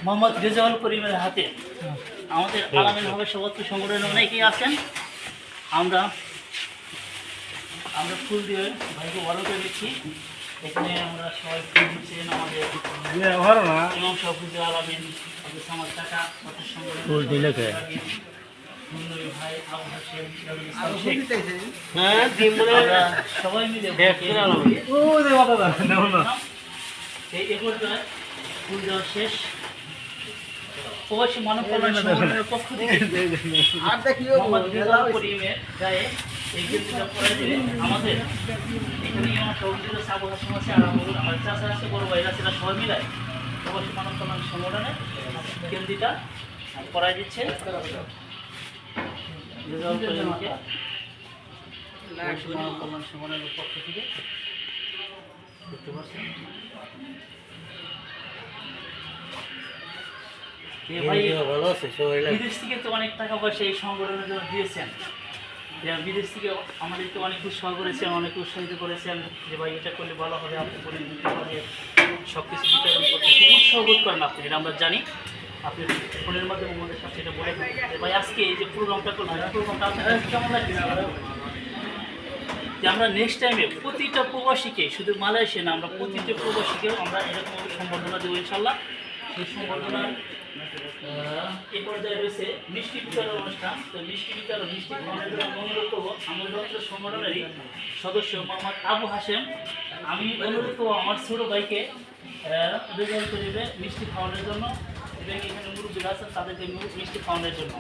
মোহাম্মদ রেজাউল করিমের হাতে আমাদের আলামিন হবে সভাপতি সংগঠনের অনেকেই আছেন। আমরা ফুল দিয়ে ভাইকে ভালো করে দিচ্ছি। এখানে আমরা সবাই ফুল দিচ্ছেন আমাদের ইমাম সভাপতি আলামিন আমার টাকা ফুল দিলে সবাই মিলে ফুল দেওয়া শেষ। প্রবাসী মানব কল্যাণ সংগঠনের পক্ষ থেকে মোহাম্মদ রেজাউল করিমের গায়ে এই গেঞ্জিটা পরে দিলে আমাদের এখানে আমার সহযোগিতা সাবু হাসিম আছে আর আমার চাষা আছে বড় ভাইরা সেটা সবাই মিলায় প্রবাসী মানব কল্যাণ সংগঠনের গেঞ্জিটা পরাই দিচ্ছে রেজাউল করিমকে প্রবাসী মানব কল্যাণ সংগঠনের পক্ষ থেকে। দেখতে পাচ্ছেন বিদেশ থেকে তো অনেক টাকা পয়সা এই সংগঠনের জন্য দিয়েছেন। বিদেশ থেকে আমাদেরকে অনেক উৎসাহ করেছেন, অনেক উৎসাহিত করেছেন যে ভাই এটা করলে ভালো হবে, আপনি বলে দিতে হবে, সব কিছু বিতরণ করতে খুব উৎসাহ বোধ করেন আপনি, এটা আমরা জানি। আপনি ফোনের মাধ্যমে আমাদের সাথে এটা বলে ভাই আজকে এই যে প্রোগ্রামটা করলাম প্রোগ্রামটা আপনার কেমন লাগছে যে আমরা নেক্সট টাইমে প্রতিটা প্রবাসীকে শুধু মালয়েশিয়া না আমরা প্রতিটা প্রবাসীকেও আমরা এরকমভাবে সম্বর্ধনা দেবো ইনশাল্লাহ। সেই সম্বর্ধনার এ পর্যায়ে রয়েছে মিষ্টি বিতরণ অনুষ্ঠান। তো মিষ্টি বিতরণ মিষ্টি খাওয়ানোর জন্য অনুরোধ করবো আমাদের সংগঠনেরই সদস্য মোহাম্মদ আবু হাশেম। আমি অনুরোধ করবো আমার ছোটো ভাইকে রেজাউল করিমে মিষ্টি খাওয়ানোর জন্য এবং এখানে মুরব্বীরা আছেন তাদেরকে মিষ্টি খাওয়ানোর জন্য।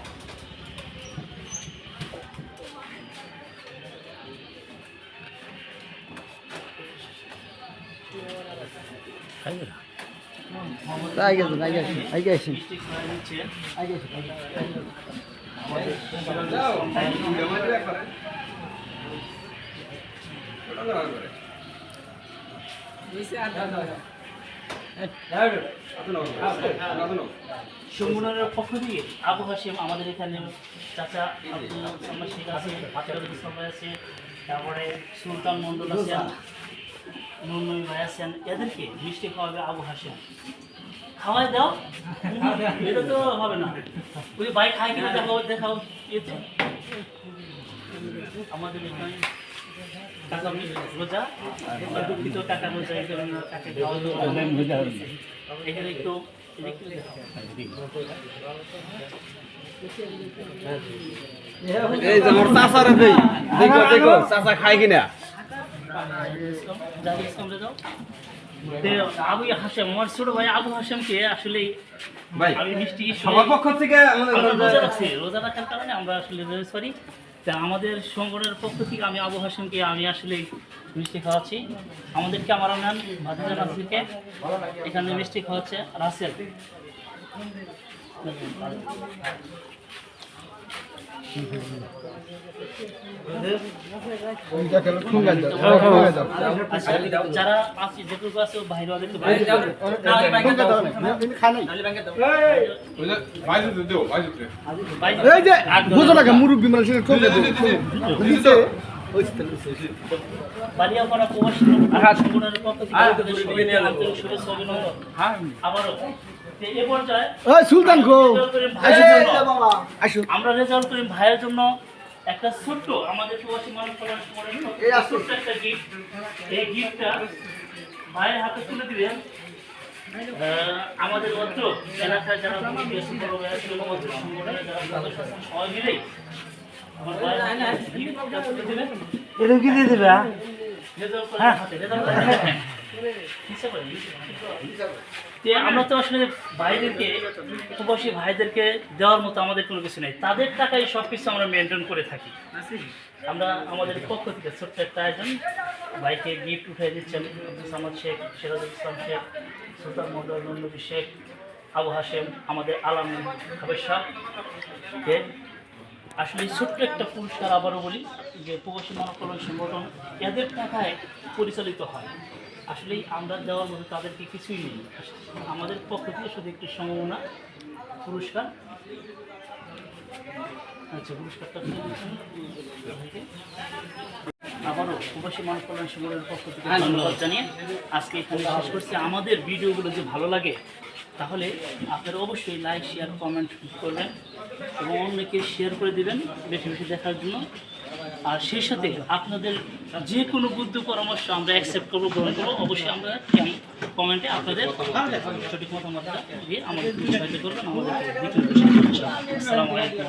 সংগঠনের পক্ষ থেকে আবু হাশিম আমাদের এখানে চাচা আব্দুল সাম্মা শেখ আছে, আছে, তারপরে সুলতান মন্ডল আছেন, নুনই ভাই আছেন, এদেরকে মিষ্টি খাওয়াবে আবু হাশিম। খাওয়াই দাও এটা তো হবে না, ওই ভাই খায় কিনা দেখাও দেখাও এতে আমাদের এখানে টাকা রোজা দুঃখিত টাকা রোজা এখানে একটু খাই কিনা আবু হাশেম আমার ছোট ভাই আবু হাশেমকে আসলে আমি মিষ্টি সবার পক্ষ থেকে রোজা রাখার কারণে আমরা আসলে সরি তা আমাদের সংগঠনের পক্ষ থেকে আমি আবু হাশেমকে আমি আসলে মিষ্টি খাওয়াচ্ছি। আমাদের ক্যামেরাম্যান ভাতিজা রাসেলকে এখানে মিষ্টি খাওয়াচ্ছে রাসেল। যারা আছে যেটুকু আছে বাইরে মুরব্বী মানুষ বালিয়াপাড়া প্রবাসী সংগঠনের পক্ষ থেকে আবারও এ পর্যায়ে আমরা রেজাউল করিম ভাইয়ের জন্য একটা ছোট্ট আমাদের প্রবাসী মানব কল্যাণ সংগঠনের ছোট্ট একটা গিফট, এই গিফটটা ভাইয়ের হাতে তুলে দিবেন। আমাদের অত্র এলাকায় যারা সংগঠনের যারা সদস্য আছেন সবাই মিলেই আমার ভাইয়ের গিফটটা তুলে দিবেন। এটা কি দিয়ে দেবে? আমরা তো আসলে ভাইদেরকে প্রবাসী ভাইদেরকে দেওয়ার মতো আমাদের কোনো কিছু নেই, তাদের টাকায় সব কিছু আমরা মেনটেন করে থাকি। আমরা আমাদের পক্ষ থেকে ছোট্ট একটা আয়োজন ভাইকে গিফট উঠিয়ে দিচ্ছেন আব্দুল সামাদ শেখ, সিরাজুল ইসলাম শেখ, সুলতান মন্ডল, নবী শেখ, আবু হাশেম, আমাদের আলামিন সাহেবকে আসলে ছোট্ট একটা পুরস্কার। আবারও বলি যে প্রবাসী মানব কল্যাণ সংগঠন এদের টাকায় পরিচালিত হয়, আসলেই আমরা দেওয়ার মতো তাদেরকে কিছুই নেই। আমাদের পক্ষ থেকে শুধু একটি সম্ভাবনা পুরস্কার। আচ্ছা পুরস্কারটা আবারও প্রবাসী মানব কল্যাণ সংগঠনের পক্ষ থেকে ধন্যবাদ জানিয়ে আজকে এখানে শেষ করছি। আমাদের ভিডিওগুলো যে ভালো লাগে তাহলে আপনারা অবশ্যই লাইক শেয়ার কমেন্ট করবেন এবং অন্যকে শেয়ার করে দিবেন বেশি বেশি দেখার জন্য। আর সেই সাথে আপনাদের যে কোনো বুদ্ধি পরামর্শ আমরা অ্যাকসেপ্ট করবো, গ্রহণ করবো। অবশ্যই আমরা কমেন্টে আপনাদের সঠিক মতামতটা দিয়ে আমাদের সাহায্য করবেন, আমাদের আসসালামু আলাইকুম।